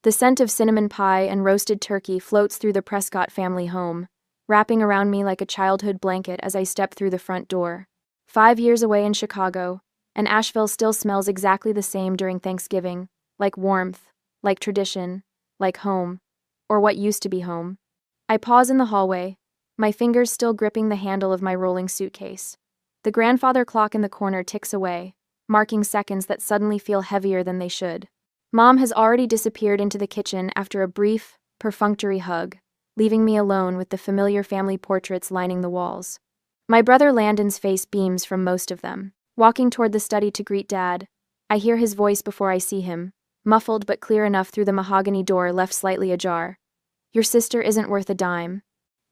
The scent of cinnamon pie and roasted turkey floats through the Prescott family home, wrapping around me like a childhood blanket as I step through the front door. 5 years away in Chicago, and Asheville still smells exactly the same during Thanksgiving, like warmth, like tradition, like home, or what used to be home. I pause in the hallway, my fingers still gripping the handle of my rolling suitcase. The grandfather clock in the corner ticks away, marking seconds that suddenly feel heavier than they should. Mom has already disappeared into the kitchen after a brief, perfunctory hug, leaving me alone with the familiar family portraits lining the walls. My brother Landon's face beams from most of them. Walking toward the study to greet Dad, I hear his voice before I see him, muffled but clear enough through the mahogany door left slightly ajar. Your sister isn't worth a dime.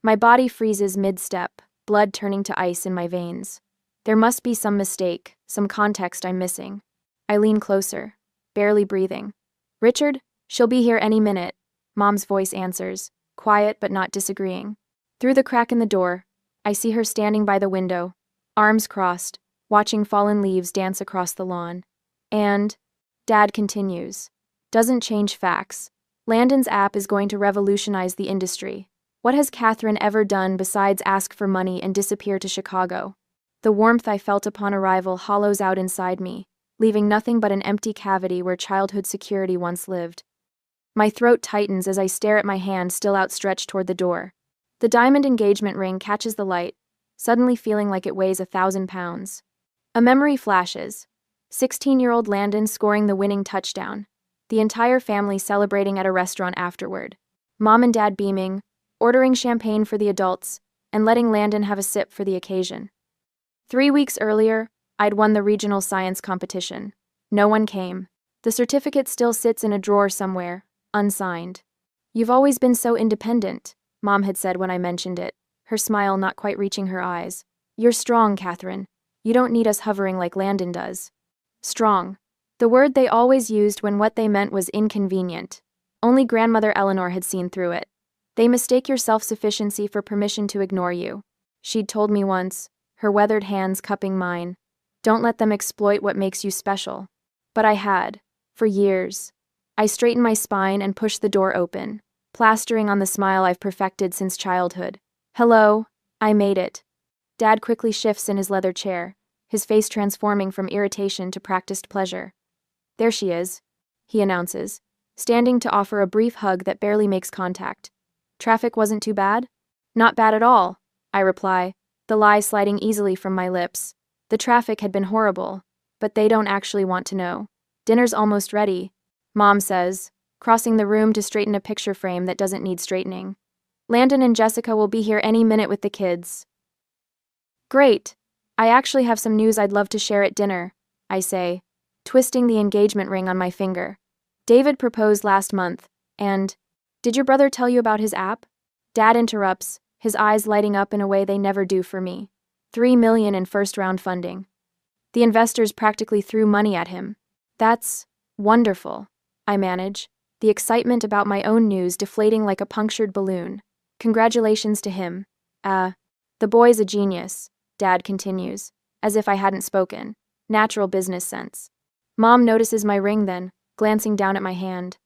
My body freezes mid-step, blood turning to ice in my veins. There must be some mistake, some context I'm missing. I lean closer, barely breathing. Richard, she'll be here any minute, Mom's voice answers, quiet but not disagreeing. Through the crack in the door, I see her standing by the window, arms crossed, watching fallen leaves dance across the lawn. And, Dad continues, doesn't change facts. Landon's app is going to revolutionize the industry. What has Catherine ever done besides ask for money and disappear to Chicago? The warmth I felt upon arrival hollows out inside me, leaving nothing but an empty cavity where childhood security once lived. My throat tightens as I stare at my hand still outstretched toward the door. The diamond engagement ring catches the light, suddenly feeling like it weighs 1,000 pounds. A memory flashes. 16-year-old Landon scoring the winning touchdown. The entire family celebrating at a restaurant afterward. Mom and Dad beaming, ordering champagne for the adults, and letting Landon have a sip for the occasion. 3 weeks earlier, I'd won the regional science competition. No one came. The certificate still sits in a drawer somewhere, unsigned. You've always been so independent, Mom had said when I mentioned it, her smile not quite reaching her eyes. You're strong, Catherine. You don't need us hovering like Landon does. Strong. The word they always used when what they meant was inconvenient. Only grandmother Eleanor had seen through it. They mistake your self-sufficiency for permission to ignore you. She'd told me once, her weathered hands cupping mine. Don't let them exploit what makes you special. But I had, for years. I straightened my spine and pushed the door open, plastering on the smile I've perfected since childhood. Hello, I made it. Dad quickly shifts in his leather chair, his face transforming from irritation to practiced pleasure. There she is, he announces, standing to offer a brief hug that barely makes contact. Traffic wasn't too bad? Not bad at all, I reply, the lie sliding easily from my lips. The traffic had been horrible, but they don't actually want to know. Dinner's almost ready, Mom says, crossing the room to straighten a picture frame that doesn't need straightening. Landon and Jessica will be here any minute with the kids. Great. I actually have some news I'd love to share at dinner, I say, twisting the engagement ring on my finger. David proposed last month, and, did your brother tell you about his app? Dad interrupts, his eyes lighting up in a way they never do for me. $3 million in first-round funding. The investors practically threw money at him. That's wonderful, I manage, the excitement about my own news deflating like a punctured balloon. Congratulations to him. The boy's a genius, Dad continues, as if I hadn't spoken. Natural business sense. Mom notices my ring then, glancing down at my hand.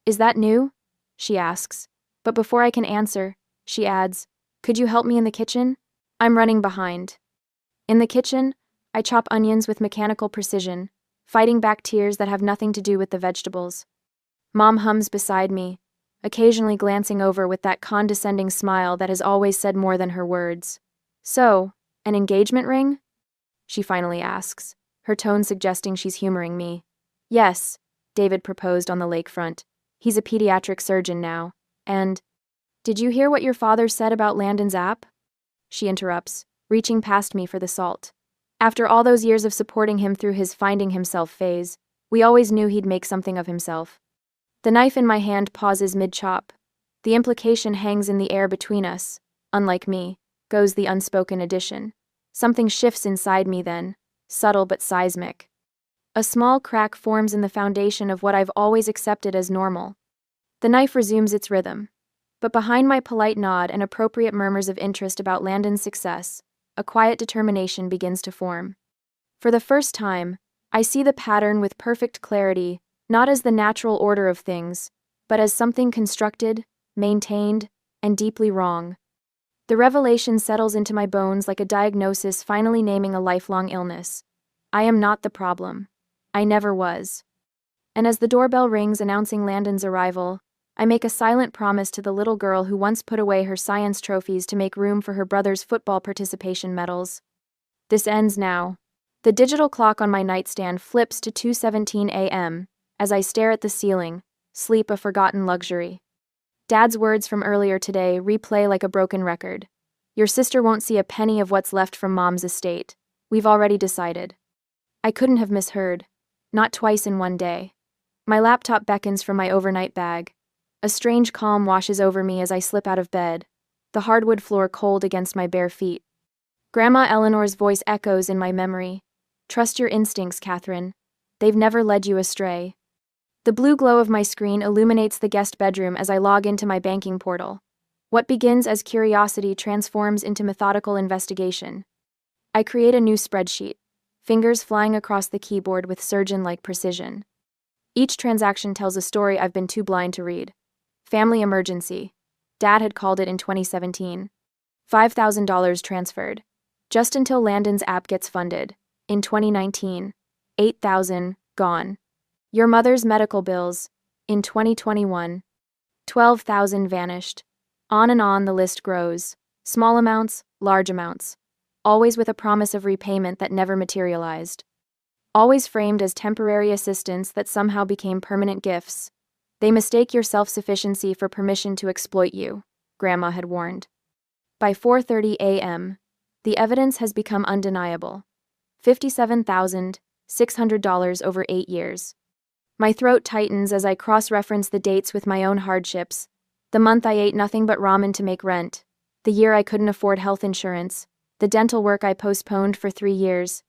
Is that new? She asks. But before I can answer, she adds, could you help me in the kitchen? I'm running behind. In the kitchen, I chop onions with mechanical precision, fighting back tears that have nothing to do with the vegetables. Mom hums beside me, occasionally glancing over with that condescending smile that has always said more than her words. So, an engagement ring? She finally asks, her tone suggesting she's humoring me. Yes, David proposed on the lakefront. He's a pediatric surgeon now. And, did you hear what your father said about Landon's app? She interrupts, reaching past me for the salt. After all those years of supporting him through his finding himself phase, we always knew he'd make something of himself. The knife in my hand pauses mid-chop. The implication hangs in the air between us. Unlike me, goes the unspoken addition. Something shifts inside me then, subtle but seismic. A small crack forms in the foundation of what I've always accepted as normal. The knife resumes its rhythm. But behind my polite nod and appropriate murmurs of interest about Landon's success, a quiet determination begins to form. For the first time, I see the pattern with perfect clarity, not as the natural order of things, but as something constructed, maintained, and deeply wrong. The revelation settles into my bones like a diagnosis finally naming a lifelong illness. I am not the problem. I never was. And as the doorbell rings announcing Landon's arrival, I make a silent promise to the little girl who once put away her science trophies to make room for her brother's football participation medals. This ends now. The digital clock on my nightstand flips to 2:17 a.m. as I stare at the ceiling, sleep a forgotten luxury. Dad's words from earlier today replay like a broken record. Your sister won't see a penny of what's left from Mom's estate. We've already decided. I couldn't have misheard. Not twice in one day. My laptop beckons from my overnight bag. A strange calm washes over me as I slip out of bed, the hardwood floor cold against my bare feet. Grandma Eleanor's voice echoes in my memory. Trust your instincts, Catherine. They've never led you astray. The blue glow of my screen illuminates the guest bedroom as I log into my banking portal. What begins as curiosity transforms into methodical investigation. I create a new spreadsheet, fingers flying across the keyboard with surgeon-like precision. Each transaction tells a story I've been too blind to read. Family emergency. Dad had called it in 2017. $5,000 transferred. Just until Landon's app gets funded. In 2019. $8,000 gone. Your mother's medical bills. In 2021. $12,000 vanished. On and on the list grows. Small amounts, large amounts. Always with a promise of repayment that never materialized. Always framed as temporary assistance that somehow became permanent gifts. They mistake your self-sufficiency for permission to exploit you, Grandma had warned. By 4:30 a.m., the evidence has become undeniable. $57,600 over 8 years. My throat tightens as I cross-reference the dates with my own hardships. The month I ate nothing but ramen to make rent. The year I couldn't afford health insurance. The dental work I postponed for 3 years.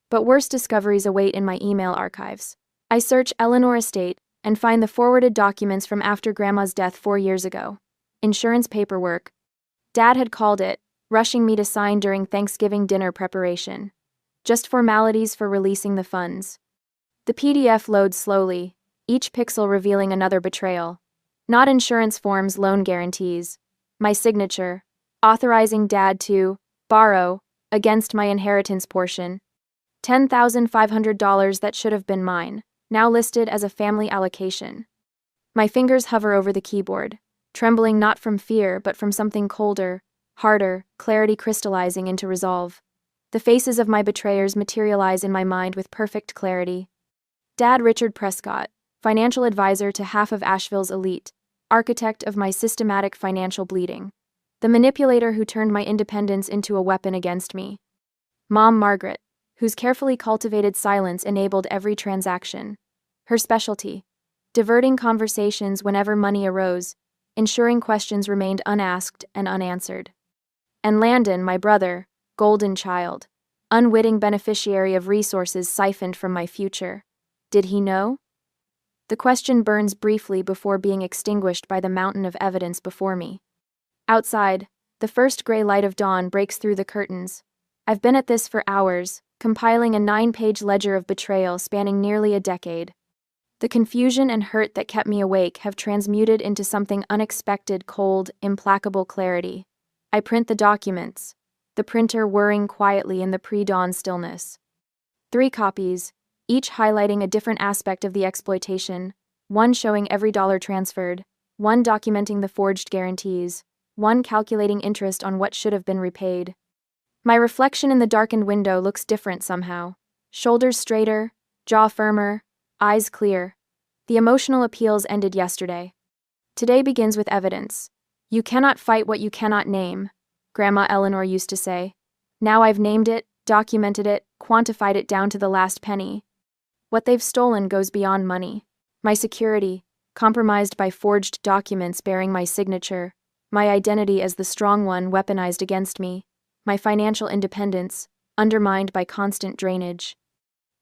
But worse discoveries await in my email archives. I search Eleanor Estate and find the forwarded documents from after Grandma's death 4 years ago. Insurance paperwork. Dad had called it, rushing me to sign during Thanksgiving dinner preparation. Just formalities for releasing the funds. The PDF loads slowly, each pixel revealing another betrayal. Not insurance forms, loan guarantees. My signature, authorizing Dad to borrow against my inheritance portion. $10,500 that should have been mine, now listed as a family allocation. My fingers hover over the keyboard, trembling not from fear but from something colder, harder, clarity crystallizing into resolve. The faces of my betrayers materialize in my mind with perfect clarity. Dad Richard Prescott, financial advisor to half of Asheville's elite, architect of my systematic financial bleeding. The manipulator who turned my independence into a weapon against me. Mom Margaret, whose carefully cultivated silence enabled every transaction. Her specialty, diverting conversations whenever money arose, ensuring questions remained unasked and unanswered. And Landon, my brother, golden child, unwitting beneficiary of resources siphoned from my future. Did he know? The question burns briefly before being extinguished by the mountain of evidence before me. Outside, the first gray light of dawn breaks through the curtains. I've been at this for hours, compiling a 9-page ledger of betrayal spanning nearly a decade. The confusion and hurt that kept me awake have transmuted into something unexpected, cold, implacable clarity. I print the documents, the printer whirring quietly in the pre-dawn stillness. 3 copies, each highlighting a different aspect of the exploitation, one showing every dollar transferred, one documenting the forged guarantees, one calculating interest on what should have been repaid. My reflection in the darkened window looks different somehow. Shoulders straighter, jaw firmer, eyes clear. The emotional appeals ended yesterday. Today begins with evidence. You cannot fight what you cannot name, Grandma Eleanor used to say. Now I've named it, documented it, quantified it down to the last penny. What they've stolen goes beyond money. My security, compromised by forged documents bearing my signature, my identity as the strong one weaponized against me, my financial independence, undermined by constant drainage.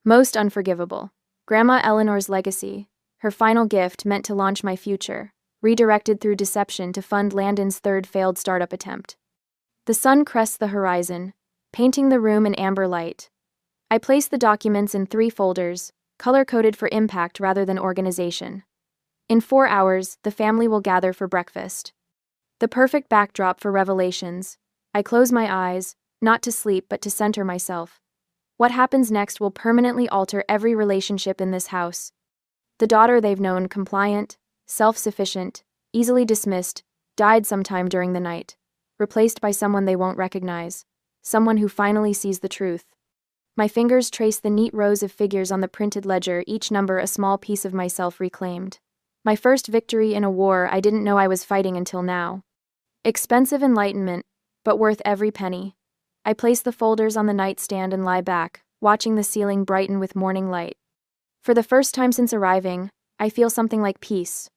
Most unforgivable. Grandma Eleanor's legacy, her final gift meant to launch my future, redirected through deception to fund Landon's 3rd failed startup attempt. The sun crests the horizon, painting the room in amber light. I place the documents in 3 folders, color-coded for impact rather than organization. In 4 hours, the family will gather for breakfast. The perfect backdrop for revelations. I close my eyes, not to sleep but to center myself. What happens next will permanently alter every relationship in this house. The daughter they've known, compliant, self-sufficient, easily dismissed, died sometime during the night, replaced by someone they won't recognize, someone who finally sees the truth. My fingers trace the neat rows of figures on the printed ledger, each number a small piece of myself reclaimed. My first victory in a war I didn't know I was fighting until now. Expensive enlightenment, but worth every penny. I place the folders on the nightstand and lie back, watching the ceiling brighten with morning light. For the first time since arriving, I feel something like peace.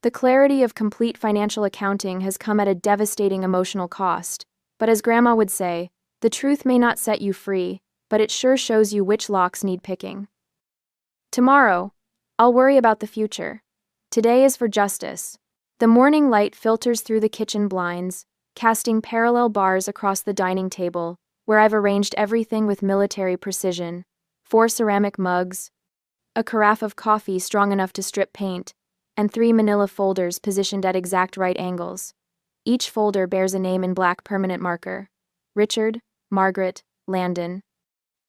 The clarity of complete financial accounting has come at a devastating emotional cost, but as Grandma would say, the truth may not set you free, but it sure shows you which locks need picking. Tomorrow, I'll worry about the future. Today is for justice. The morning light filters through the kitchen blinds, casting parallel bars across the dining table, where I've arranged everything with military precision. 4 ceramic mugs, a carafe of coffee strong enough to strip paint, and 3 manila folders positioned at exact right angles. Each folder bears a name in black permanent marker. Richard, Margaret, Landon.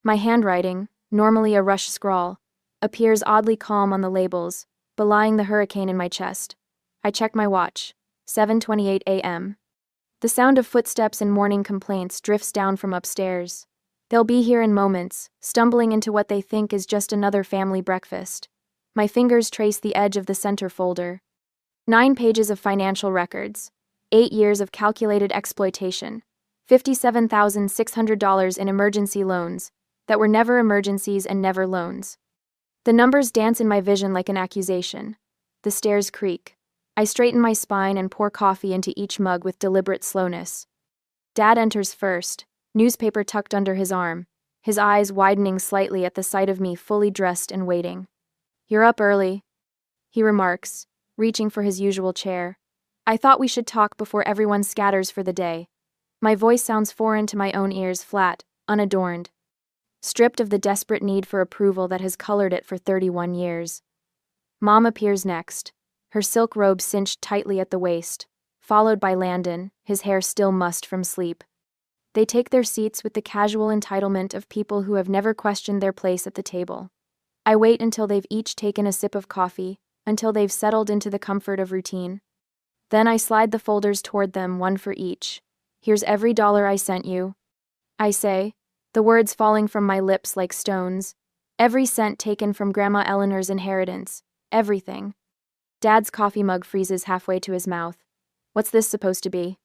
My handwriting, normally a rush scrawl, appears oddly calm on the labels, belying the hurricane in my chest. I check my watch. 7:28 a.m. The sound of footsteps and morning complaints drifts down from upstairs. They'll be here in moments, stumbling into what they think is just another family breakfast. My fingers trace the edge of the center folder. 9 pages of financial records. 8 years of calculated exploitation. $57,600 in emergency loans that were never emergencies and never loans. The numbers dance in my vision like an accusation. The stairs creak. I straighten my spine and pour coffee into each mug with deliberate slowness. Dad enters first, newspaper tucked under his arm, his eyes widening slightly at the sight of me fully dressed and waiting. "You're up early," he remarks, reaching for his usual chair. "I thought we should talk before everyone scatters for the day." My voice sounds foreign to my own ears, flat, unadorned, stripped of the desperate need for approval that has colored it for 31 years. Mom appears next, her silk robe cinched tightly at the waist, followed by Landon, his hair still mussed from sleep. They take their seats with the casual entitlement of people who have never questioned their place at the table. I wait until they've each taken a sip of coffee, until they've settled into the comfort of routine. Then I slide the folders toward them, one for each. "Here's every dollar I sent you," I say, the words falling from my lips like stones. Every cent taken from Grandma Eleanor's inheritance. Everything. Dad's coffee mug freezes halfway to his mouth. "What's this supposed to be?"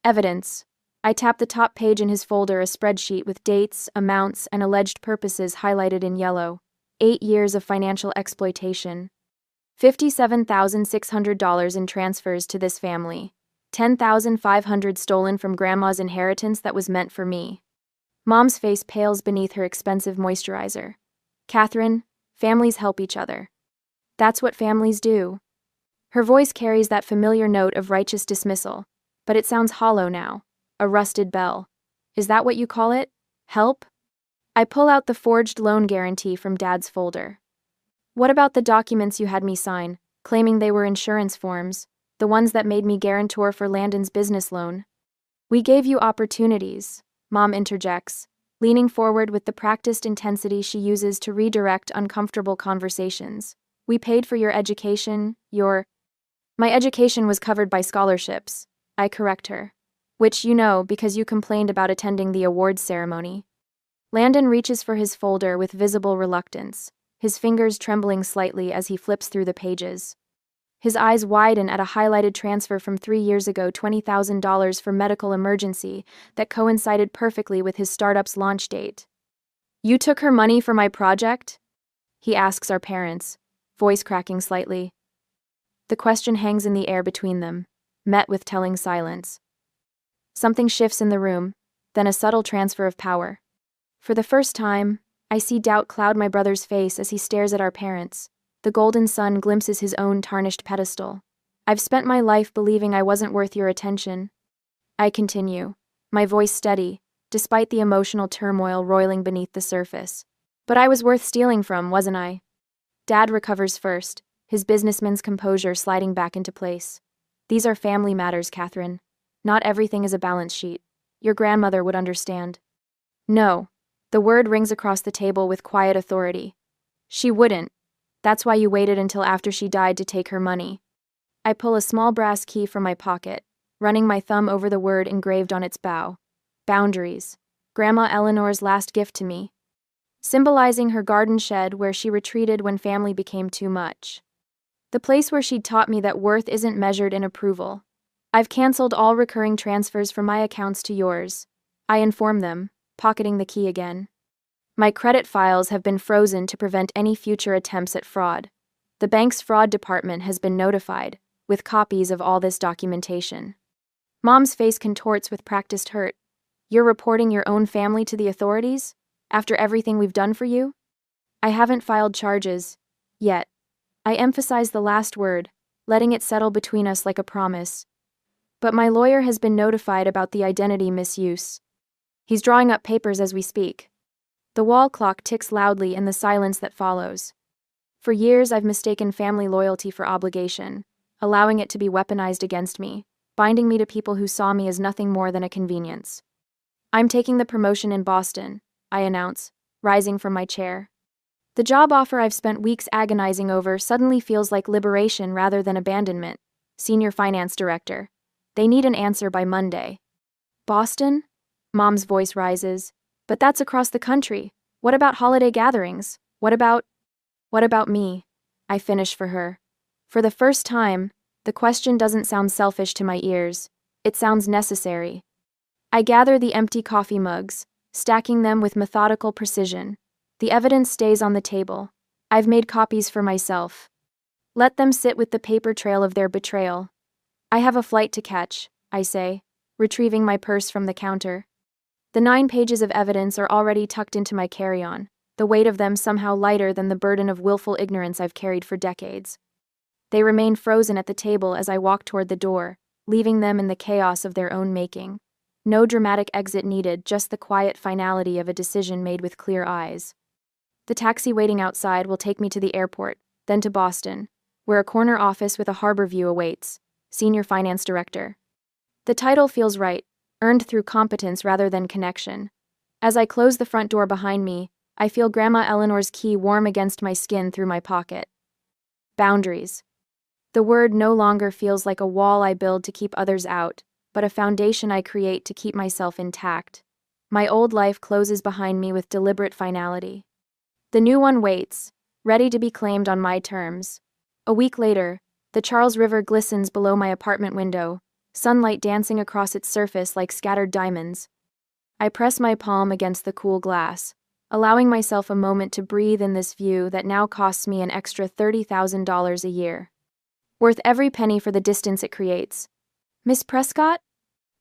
"Evidence." I tap the top page in his folder, a spreadsheet with dates, amounts, and alleged purposes highlighted in yellow. 8 years of financial exploitation. $57,600 in transfers to this family. $10,500 stolen from Grandma's inheritance that was meant for me. Mom's face pales beneath her expensive moisturizer. "Catherine, families help each other. That's what families do." Her voice carries that familiar note of righteous dismissal, but it sounds hollow now, a rusted bell. "Is that what you call it? Help?" I pull out the forged loan guarantee from Dad's folder. "What about the documents you had me sign, claiming they were insurance forms, the ones that made me guarantor for Landon's business loan?" "We gave you opportunities," Mom interjects, leaning forward with the practiced intensity she uses to redirect uncomfortable conversations. "We paid for your education, My education was covered by scholarships," I correct her. "Which you know because you complained about attending the awards ceremony." Landon reaches for his folder with visible reluctance, his fingers trembling slightly as he flips through the pages. His eyes widen at a highlighted transfer from 3 years ago, $20,000 for medical emergency that coincided perfectly with his startup's launch date. "You took her money for my project?" he asks our parents, voice cracking slightly. The question hangs in the air between them, met with telling silence. Something shifts in the room, then a subtle transfer of power. For the first time, I see doubt cloud my brother's face as he stares at our parents. The golden sun glimpses his own tarnished pedestal. "I've spent my life believing I wasn't worth your attention." I continue, my voice steady, despite the emotional turmoil roiling beneath the surface. "But I was worth stealing from, wasn't I?" Dad recovers first, his businessman's composure sliding back into place. These are family matters, Catherine. Not everything is a balance sheet. Your grandmother would understand. No. The word rings across the table with quiet authority. She wouldn't. That's why you waited until after she died to take her money. I pull a small brass key from my pocket, running my thumb over the word engraved on its bow. Boundaries. Grandma Eleanor's last gift to me. Symbolizing her garden shed where she retreated when family became too much. The place where she'd taught me that worth isn't measured in approval. I've canceled all recurring transfers from my accounts to yours. I inform them, pocketing the key again. My credit files have been frozen to prevent any future attempts at fraud. The bank's fraud department has been notified, with copies of all this documentation. Mom's face contorts with practiced hurt. You're reporting your own family to the authorities? After everything we've done for you? I haven't filed charges. Yet. I emphasize the last word, letting it settle between us like a promise. But my lawyer has been notified about the identity misuse. He's drawing up papers as we speak. The wall clock ticks loudly in the silence that follows. For years I've mistaken family loyalty for obligation, allowing it to be weaponized against me, binding me to people who saw me as nothing more than a convenience. I'm taking the promotion in Boston, I announce, rising from my chair. The job offer I've spent weeks agonizing over suddenly feels like liberation rather than abandonment. Senior Finance Director. They need an answer by Monday. Boston? Mom's voice rises. But that's across the country. What about holiday gatherings? What about me? I finish for her. For the first time, the question doesn't sound selfish to my ears. It sounds necessary. I gather the empty coffee mugs, stacking them with methodical precision. The evidence stays on the table. I've made copies for myself. Let them sit with the paper trail of their betrayal. I have a flight to catch, I say, retrieving my purse from the counter. The 9 pages of evidence are already tucked into my carry-on, the weight of them somehow lighter than the burden of willful ignorance I've carried for decades. They remain frozen at the table as I walk toward the door, leaving them in the chaos of their own making. No dramatic exit needed, just the quiet finality of a decision made with clear eyes. The taxi waiting outside will take me to the airport, then to Boston, where a corner office with a harbor view awaits. Senior Finance Director. The title feels right, earned through competence rather than connection. As I close the front door behind me, I feel Grandma Eleanor's key warm against my skin through my pocket. Boundaries. The word no longer feels like a wall I build to keep others out, but a foundation I create to keep myself intact. My old life closes behind me with deliberate finality. The new one waits, ready to be claimed on my terms. A week later, the Charles River glistens below my apartment window, sunlight dancing across its surface like scattered diamonds. I press my palm against the cool glass, allowing myself a moment to breathe in this view that now costs me an extra $30,000 a year. Worth every penny for the distance it creates. Miss Prescott?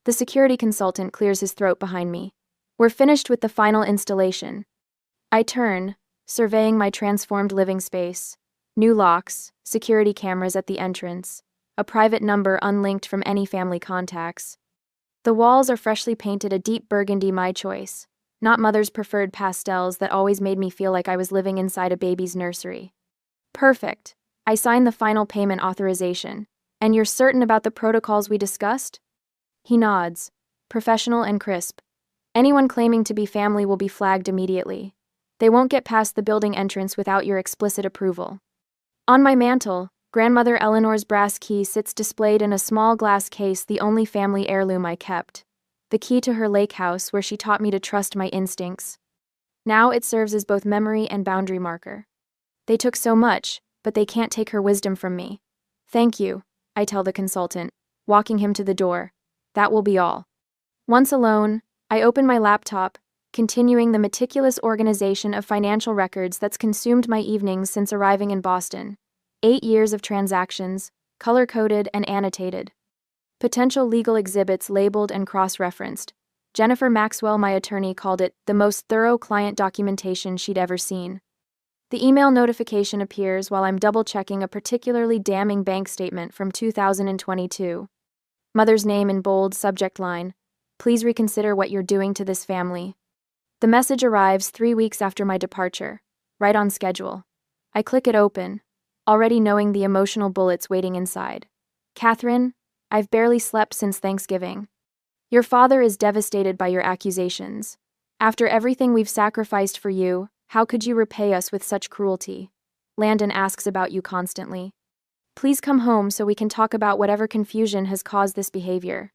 The security consultant clears his throat behind me. We're finished with the final installation. I turn, surveying my transformed living space. New locks, security cameras at the entrance, a private number unlinked from any family contacts. The walls are freshly painted a deep burgundy, my choice, not Mother's preferred pastels that always made me feel like I was living inside a baby's nursery. Perfect. I sign the final payment authorization. And you're certain about the protocols we discussed? He nods, professional and crisp. Anyone claiming to be family will be flagged immediately. They won't get past the building entrance without your explicit approval. On my mantel, Grandmother Eleanor's brass key sits displayed in a small glass case, the only family heirloom I kept. The key to her lake house where she taught me to trust my instincts. Now it serves as both memory and boundary marker. They took so much, but they can't take her wisdom from me. Thank you, I tell the consultant, walking him to the door. That will be all. Once alone, I open my laptop, continuing the meticulous organization of financial records that's consumed my evenings since arriving in Boston. 8 years of transactions, color-coded and annotated. Potential legal exhibits labeled and cross-referenced. Jennifer Maxwell, my attorney, called it the most thorough client documentation she'd ever seen. The email notification appears while I'm double-checking a particularly damning bank statement from 2022. Mother's name in bold, subject line, "Please reconsider what you're doing to this family." The message arrives 3 weeks after my departure, right on schedule. I click it open. already knowing the emotional bullets waiting inside. Catherine, I've barely slept since Thanksgiving. Your father is devastated by your accusations. After everything we've sacrificed for you, how could you repay us with such cruelty? Landon asks about you constantly. Please come home so we can talk about whatever confusion has caused this behavior.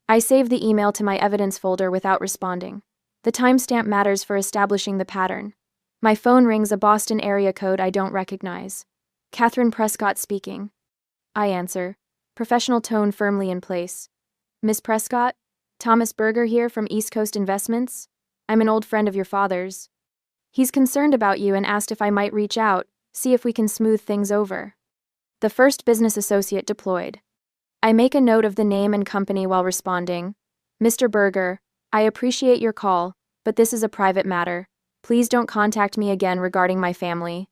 I save the email to my evidence folder without responding. The timestamp matters for establishing the pattern. My phone rings a Boston area code I don't recognize. Catherine Prescott speaking. I answer, professional tone firmly in place. Miss Prescott? Thomas Berger here from East Coast Investments. I'm an old friend of your father's. He's concerned about you and asked if I might reach out, see if we can smooth things over. The first business associate deployed. I make a note of the name and company while responding. Mr. Berger, I appreciate your call, but this is a private matter. Please don't contact me again regarding my family.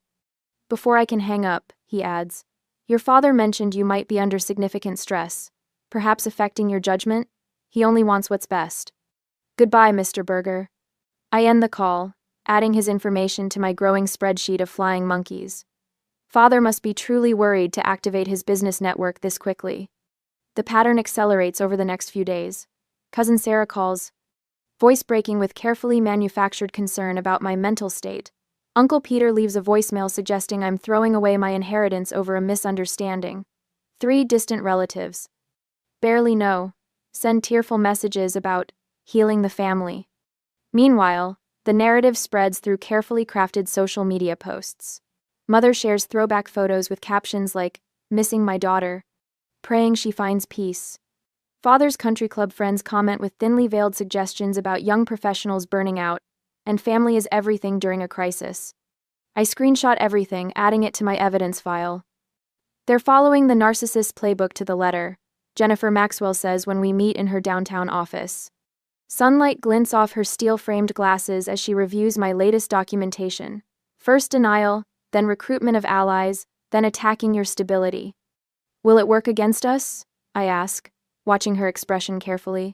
Before I can hang up, he adds, your father mentioned you might be under significant stress, perhaps affecting your judgment. He only wants what's best. Goodbye, Mr. Berger. I end the call, adding his information to my growing spreadsheet of flying monkeys. Father must be truly worried to activate his business network this quickly. The pattern accelerates over the next few days. Cousin Sarah calls, voice breaking with carefully manufactured concern about my mental state. Uncle Peter leaves a voicemail suggesting I'm throwing away my inheritance over a misunderstanding. 3 distant relatives. Barely know. Send tearful messages about healing the family. Meanwhile, the narrative spreads through carefully crafted social media posts. Mother shares throwback photos with captions like, missing my daughter, praying she finds peace. Father's country club friends comment with thinly veiled suggestions about young professionals burning out, and family is everything during a crisis. I screenshot everything, adding it to my evidence file. They're following the narcissist's playbook to the letter, Jennifer Maxwell says when we meet in her downtown office. Sunlight glints off her steel-framed glasses as she reviews my latest documentation. First denial, then recruitment of allies, then attacking your stability. Will it work against us? I ask, watching her expression carefully.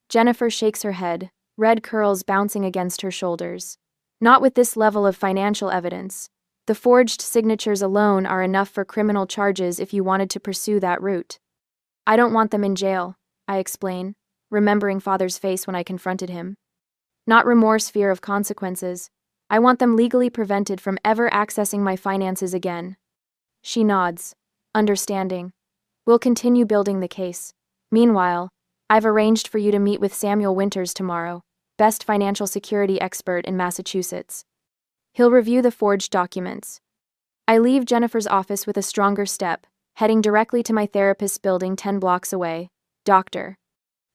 Jennifer shakes her head, red curls bouncing against her shoulders. Not with this level of financial evidence. The forged signatures alone are enough for criminal charges if you wanted to pursue that route. I don't want them in jail, I explain, remembering Father's face when I confronted him. Not remorse, fear of consequences. I want them legally prevented from ever accessing my finances again. She nods, understanding. We'll continue building the case. Meanwhile, I've arranged for you to meet with Samuel Winters tomorrow, best financial security expert in Massachusetts. He'll review the forged documents. I leave Jennifer's office with a stronger step, heading directly to my therapist's building 10 blocks away. Dr.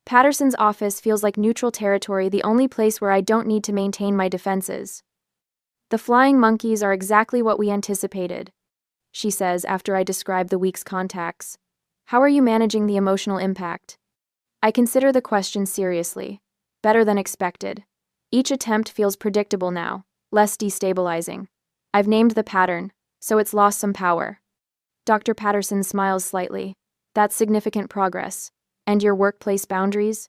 Patterson's office feels like neutral territory, the only place where I don't need to maintain my defenses. The flying monkeys are exactly what we anticipated, she says after I describe the week's contacts. How are you managing the emotional impact? I consider the question seriously. Better than expected. Each attempt feels predictable now, less destabilizing. I've named the pattern, so it's lost some power. Dr. Patterson smiles slightly. That's significant progress. And your workplace boundaries?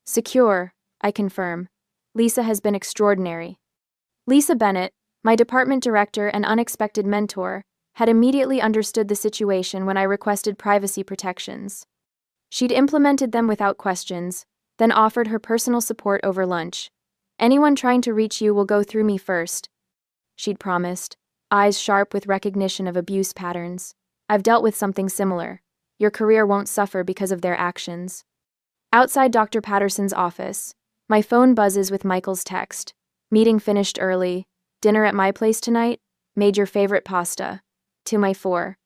Secure, I confirm. Lisa has been extraordinary. Lisa Bennett, my department director and unexpected mentor, had immediately understood the situation when I requested privacy protections. She'd implemented them without questions, then offered her personal support over lunch. Anyone trying to reach you will go through me first, she'd promised, eyes sharp with recognition of abuse patterns. I've dealt with something similar. Your career won't suffer because of their actions. Outside Dr. Patterson's office, my phone buzzes with Michael's text. Meeting finished early. Dinner at my place tonight? Made your favorite pasta. To my 4.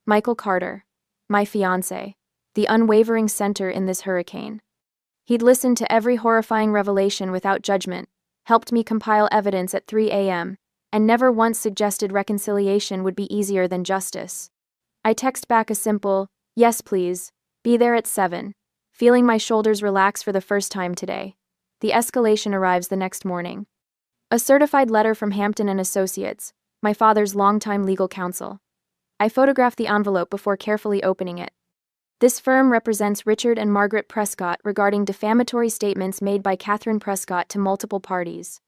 Michael Carter, my fiancé, the unwavering center in this hurricane. He'd listened to every horrifying revelation without judgment, helped me compile evidence at 3 a.m., and never once suggested reconciliation would be easier than justice. I text back a simple, yes please, be there at 7, feeling my shoulders relax for the first time today. The escalation arrives the next morning. A certified letter from Hampton and Associates, my father's longtime legal counsel. I photograph the envelope before carefully opening it. This firm represents Richard and Margaret Prescott regarding defamatory statements made by Catherine Prescott to multiple parties.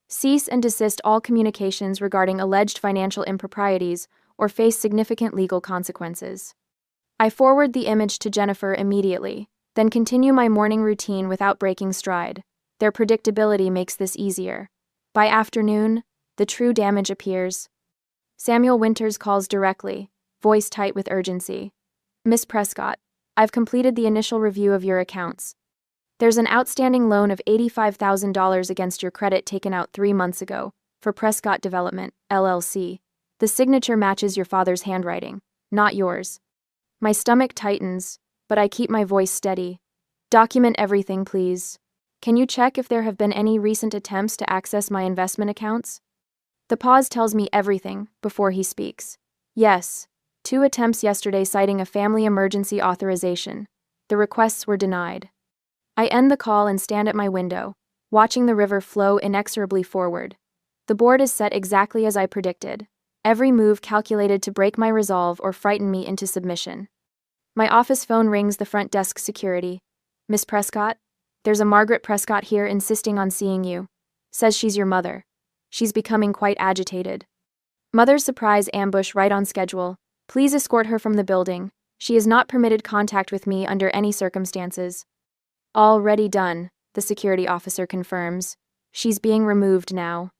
Cease and desist all communications regarding alleged financial improprieties or face significant legal consequences. I forward the image to Jennifer immediately, then continue my morning routine without breaking stride. Their predictability makes this easier. By afternoon, the true damage appears. Samuel Winters calls directly, voice tight with urgency. Miss Prescott, I've completed the initial review of your accounts. There's an outstanding loan of $85,000 against your credit taken out 3 months ago for Prescott Development, LLC. The signature matches your father's handwriting, not yours. My stomach tightens, but I keep my voice steady. Document everything, please. Can you check if there have been any recent attempts to access my investment accounts? The pause tells me everything before he speaks. Yes, 2 attempts yesterday citing a family emergency authorization. The requests were denied. I end the call and stand at my window, watching the river flow inexorably forward. The board is set exactly as I predicted, every move calculated to break my resolve or frighten me into submission. My office phone rings the front desk security. Miss Prescott? There's a Margaret Prescott here insisting on seeing you. Says she's your mother. She's becoming quite agitated. Mother's surprise ambush right on schedule. Please escort her from the building. She is not permitted contact with me under any circumstances. Already done, the security officer confirms. She's being removed now.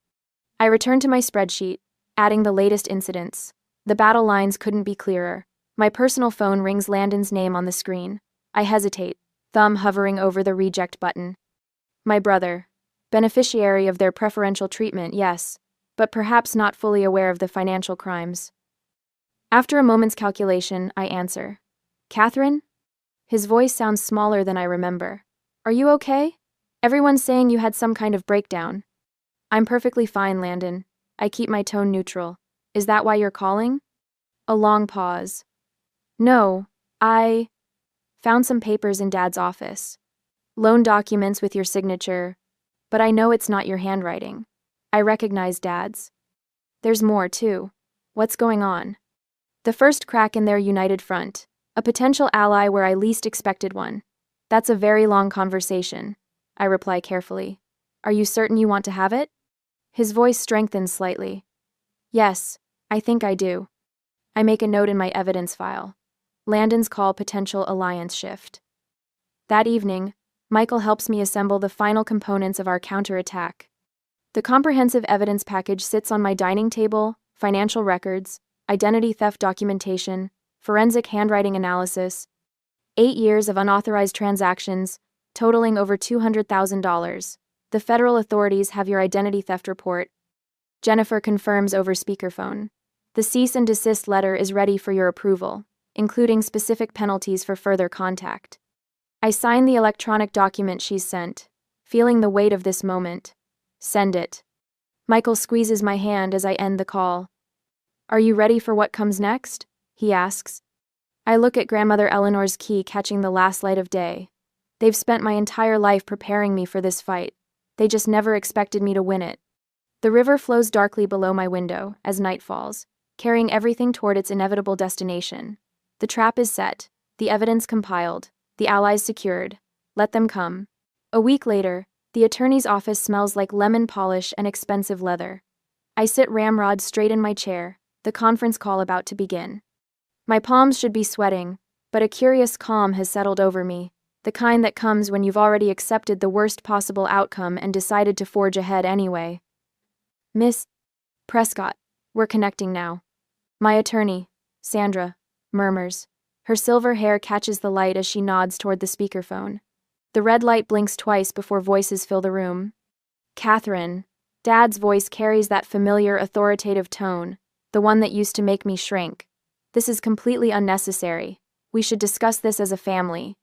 I return to my spreadsheet, adding the latest incidents. The battle lines couldn't be clearer. My personal phone rings Landon's name on the screen. I hesitate, thumb hovering over the reject button. My brother. Beneficiary of their preferential treatment, yes, but perhaps not fully aware of the financial crimes. After a moment's calculation, I answer. Catherine? His voice sounds smaller than I remember. Are you okay? Everyone's saying you had some kind of breakdown. I'm perfectly fine, Landon. I keep my tone neutral. Is that why you're calling? A long pause. No, I found some papers in Dad's office. Loan documents with your signature, but I know it's not your handwriting. I recognize Dad's. There's more, too. What's going on? The first crack in their united front. A potential ally where I least expected one. That's a very long conversation. I reply carefully. Are you certain you want to have it? His voice strengthens slightly. Yes, I think I do. I make a note in my evidence file. Landon's call potential alliance shift. That evening, Michael helps me assemble the final components of our counterattack. The comprehensive evidence package sits on my dining table: financial records, identity theft documentation, forensic handwriting analysis, 8 years of unauthorized transactions, totaling over $200,000. The federal authorities have your identity theft report. Jennifer confirms over speakerphone. The cease and desist letter is ready for your approval, including specific penalties for further contact. I sign the electronic document she's sent, feeling the weight of this moment. Send it. Michael squeezes my hand as I end the call. Are you ready for what comes next? He asks. I look at Grandmother Eleanor's key catching the last light of day. They've spent my entire life preparing me for this fight. They just never expected me to win it. The river flows darkly below my window as night falls, carrying everything toward its inevitable destination. The trap is set, the evidence compiled, the allies secured. Let them come. A week later, the attorney's office smells like lemon polish and expensive leather. I sit ramrod straight in my chair, the conference call about to begin. My palms should be sweating, but a curious calm has settled over me, the kind that comes when you've already accepted the worst possible outcome and decided to forge ahead anyway. Miss Prescott, we're connecting now. My attorney, Sandra, murmurs. Her silver hair catches the light as she nods toward the speakerphone. The red light blinks twice before voices fill the room. Catherine. Dad's voice carries that familiar authoritative tone, the one that used to make me shrink. This is completely unnecessary. We should discuss this as a family.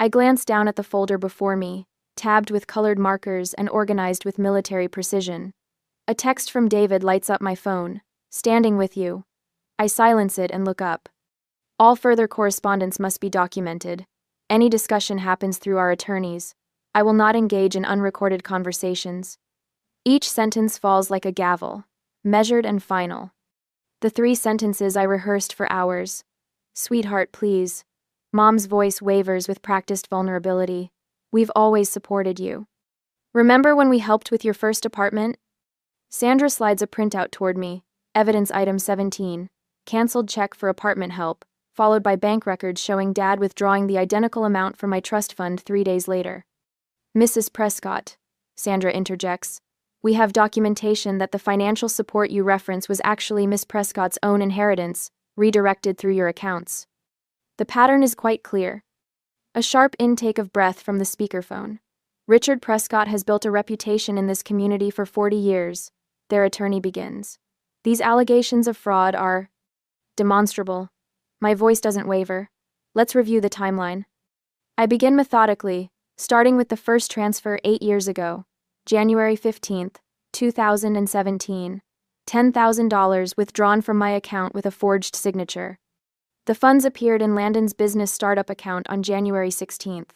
I glance down at the folder before me, tabbed with colored markers and organized with military precision. A text from David lights up my phone. Standing with you. I silence it and look up. All further correspondence must be documented. Any discussion happens through our attorneys. I will not engage in unrecorded conversations. Each sentence falls like a gavel, measured and final. The 3 sentences I rehearsed for hours. Sweetheart, please. Mom's voice wavers with practiced vulnerability. We've always supported you. Remember when we helped with your first apartment? Sandra slides a printout toward me. Evidence item 17. canceled check for apartment help, followed by bank records showing Dad withdrawing the identical amount from my trust fund 3 days later. Mrs. Prescott, Sandra interjects, we have documentation that the financial support you reference was actually Miss Prescott's own inheritance, redirected through your accounts. The pattern is quite clear. A sharp intake of breath from the speakerphone. Richard Prescott has built a reputation in this community for 40 years, their attorney begins. These allegations of fraud are demonstrable. My voice doesn't waver. Let's review the timeline. I begin methodically, starting with the first transfer 8 years ago, January 15th, 2017. $10,000 withdrawn from my account with a forged signature. The funds appeared in Landon's business startup account on January 16th.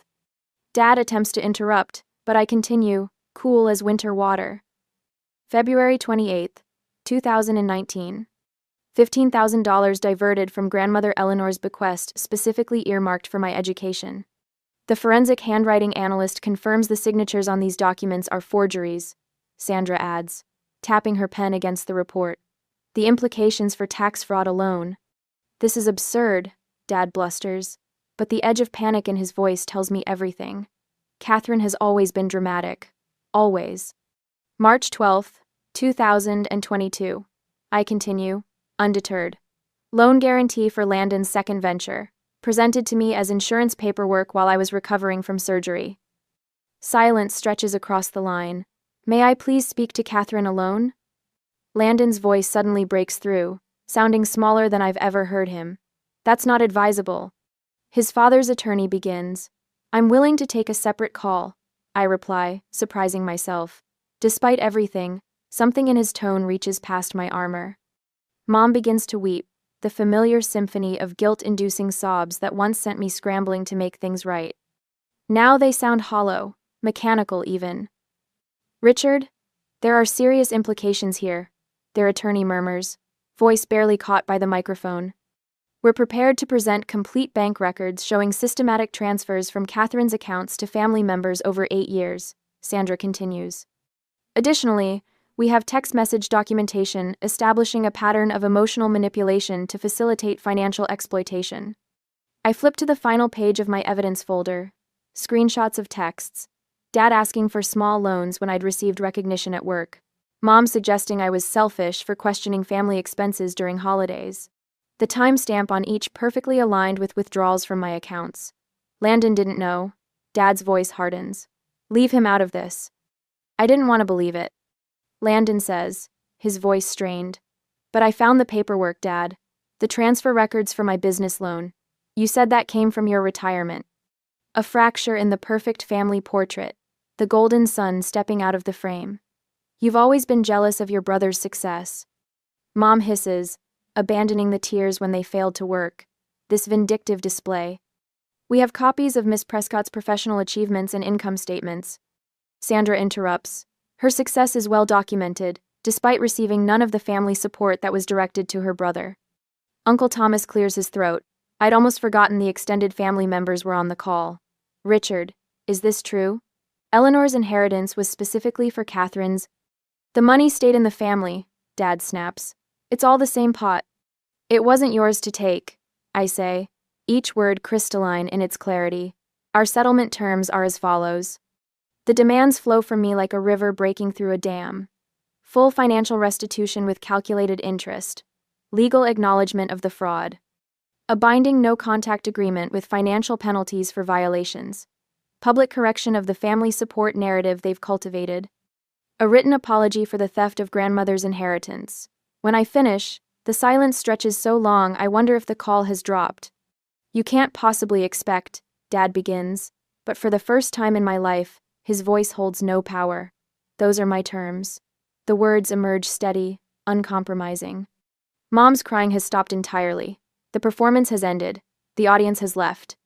Dad attempts to interrupt, but I continue, cool as winter water. February 28th, 2019. $15,000 diverted from grandmother Eleanor's bequest specifically earmarked for my education. The forensic handwriting analyst confirms the signatures on these documents are forgeries, Sandra adds, tapping her pen against the report. The implications for tax fraud alone. This is absurd, Dad blusters, but the edge of panic in his voice tells me everything. Catherine has always been dramatic. Always. March 12th, 2022. I continue, undeterred. Loan guarantee for Landon's second venture, presented to me as insurance paperwork while I was recovering from surgery. Silence stretches across the line. May I please speak to Catherine alone? Landon's voice suddenly breaks through, sounding smaller than I've ever heard him. That's not advisable. His father's attorney begins. I'm willing to take a separate call, I reply, surprising myself. Despite everything, something in his tone reaches past my armor. Mom begins to weep, the familiar symphony of guilt-inducing sobs that once sent me scrambling to make things right. Now they sound hollow, mechanical even. Richard, there are serious implications here, their attorney murmurs, voice barely caught by the microphone. We're prepared to present complete bank records showing systematic transfers from Catherine's accounts to family members over 8 years, Sandra continues. Additionally, we have text message documentation establishing a pattern of emotional manipulation to facilitate financial exploitation. I flip to the final page of my evidence folder. Screenshots of texts. Dad asking for small loans when I'd received recognition at work. Mom suggesting I was selfish for questioning family expenses during holidays. The timestamp on each perfectly aligned with withdrawals from my accounts. Landon didn't know. Dad's voice hardens. Leave him out of this. I didn't want to believe it. Landon says, his voice strained. But I found the paperwork, Dad. The transfer records for my business loan. You said that came from your retirement. A fracture in the perfect family portrait. The golden sun stepping out of the frame. You've always been jealous of your brother's success. Mom hisses, abandoning the tears when they failed to work. This vindictive display. We have copies of Miss Prescott's professional achievements and income statements. Sandra interrupts. Her success is well documented, despite receiving none of the family support that was directed to her brother. Uncle Thomas clears his throat. I'd almost forgotten the extended family members were on the call. Richard, is this true? Eleanor's inheritance was specifically for Catherine's. The money stayed in the family, Dad snaps. It's all the same pot. It wasn't yours to take, I say, each word crystalline in its clarity. Our settlement terms are as follows. The demands flow from me like a river breaking through a dam. Full financial restitution with calculated interest. Legal acknowledgement of the fraud. A binding no-contact agreement with financial penalties for violations. Public correction of the family support narrative they've cultivated. A written apology for the theft of grandmother's inheritance. When I finish, the silence stretches so long I wonder if the call has dropped. You can't possibly expect, Dad begins, but for the first time in my life, his voice holds no power. Those are my terms. The words emerge steady, uncompromising. Mom's crying has stopped entirely. The performance has ended. The audience has left.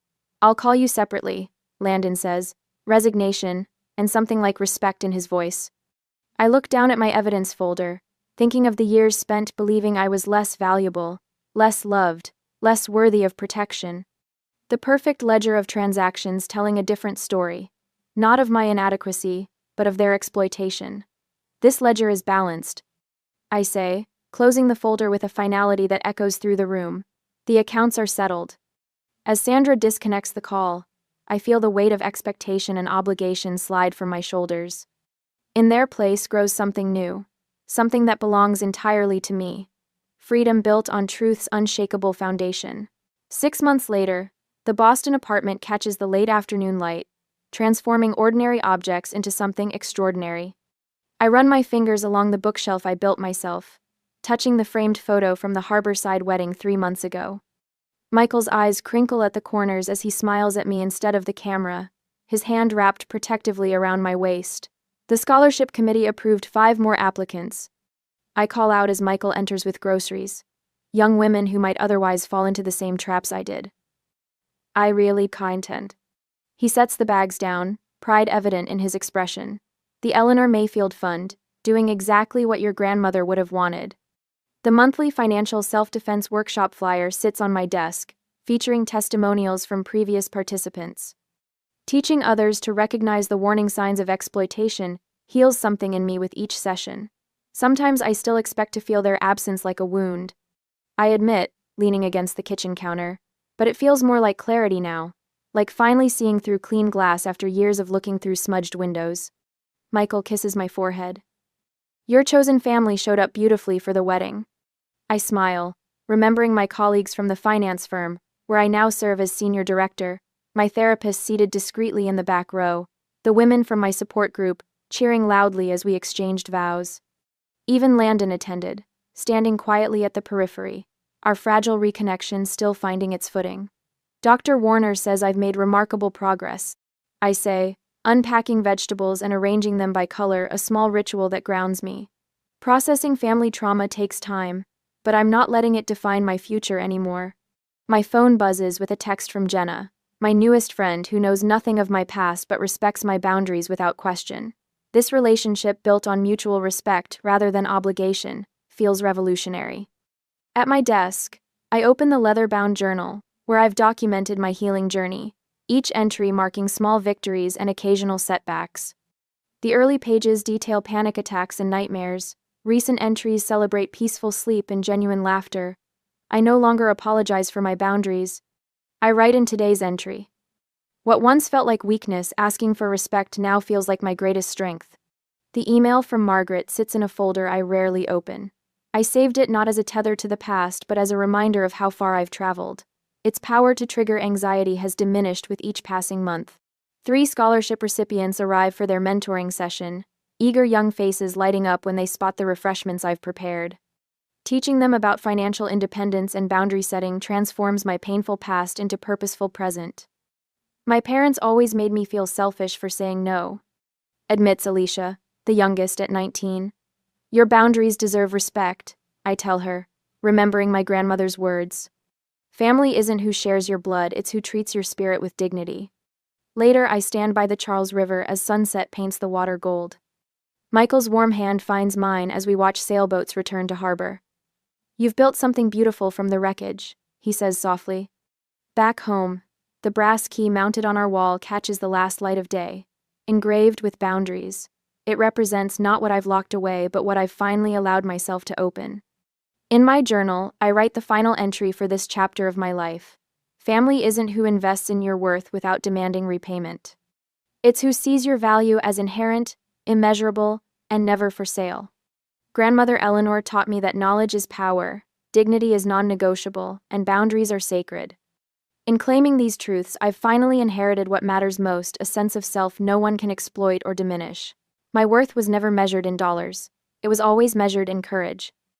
I'll call you separately, Landon says, resignation, and something like respect in his voice. I look down at my evidence folder, thinking of the years spent believing I was less valuable, less loved, less worthy of protection. The perfect ledger of transactions telling a different story. Not of my inadequacy, but of their exploitation. This ledger is balanced. I say, closing the folder with a finality that echoes through the room. The accounts are settled. As Sandra disconnects the call, I feel the weight of expectation and obligation slide from my shoulders. In their place grows something new, something that belongs entirely to me. Freedom built on truth's unshakable foundation. 6 months later, the Boston apartment catches the late afternoon light, transforming ordinary objects into something extraordinary. I run my fingers along the bookshelf I built myself, touching the framed photo from the Harborside wedding 3 months ago. Michael's eyes crinkle at the corners as he smiles at me instead of the camera, his hand wrapped protectively around my waist. The scholarship committee approved 5 more applicants. I call out as Michael enters with groceries, young women who might otherwise fall into the same traps I did. I really content. He sets the bags down, pride evident in his expression. The Eleanor Mayfield Fund, doing exactly what your grandmother would have wanted. The monthly financial self-defense workshop flyer sits on my desk, featuring testimonials from previous participants. Teaching others to recognize the warning signs of exploitation heals something in me with each session. Sometimes I still expect to feel their absence like a wound. I admit, leaning against the kitchen counter, but it feels more like clarity now, like finally seeing through clean glass after years of looking through smudged windows. Michael kisses my forehead. Your chosen family showed up beautifully for the wedding. I smile, remembering my colleagues from the finance firm, where I now serve as senior director, my therapist seated discreetly in the back row, the women from my support group cheering loudly as we exchanged vows. Even Landon attended, standing quietly at the periphery, our fragile reconnection still finding its footing. Dr. Warner says I've made remarkable progress. I say, unpacking vegetables and arranging them by color, a small ritual that grounds me. Processing family trauma takes time, but I'm not letting it define my future anymore. My phone buzzes with a text from Jenna, my newest friend who knows nothing of my past but respects my boundaries without question. This relationship, built on mutual respect rather than obligation, feels revolutionary. At my desk, I open the leather-bound journal, where I've documented my healing journey, each entry marking small victories and occasional setbacks. The early pages detail panic attacks and nightmares. Recent entries celebrate peaceful sleep and genuine laughter. I no longer apologize for my boundaries. I write in today's entry. What once felt like weakness, asking for respect, now feels like my greatest strength. The email from Margaret sits in a folder I rarely open. I saved it not as a tether to the past, but as a reminder of how far I've traveled. Its power to trigger anxiety has diminished with each passing month. 3 scholarship recipients arrive for their mentoring session, eager young faces lighting up when they spot the refreshments I've prepared. Teaching them about financial independence and boundary setting transforms my painful past into purposeful present. My parents always made me feel selfish for saying no, admits Alicia, the youngest at 19. Your boundaries deserve respect, I tell her, remembering my grandmother's words. Family isn't who shares your blood, it's who treats your spirit with dignity. Later, I stand by the Charles River as sunset paints the water gold. Michael's warm hand finds mine as we watch sailboats return to harbor. You've built something beautiful from the wreckage, he says softly. Back home, the brass key mounted on our wall catches the last light of day, engraved with boundaries. It represents not what I've locked away, but what I've finally allowed myself to open. In my journal, I write the final entry for this chapter of my life. Family isn't who invests in your worth without demanding repayment. It's who sees your value as inherent, immeasurable, and never for sale. Grandmother Eleanor taught me that knowledge is power, dignity is non-negotiable, and boundaries are sacred. In claiming these truths, I've finally inherited what matters most, a sense of self no one can exploit or diminish. My worth was never measured in dollars. It was always measured in courage.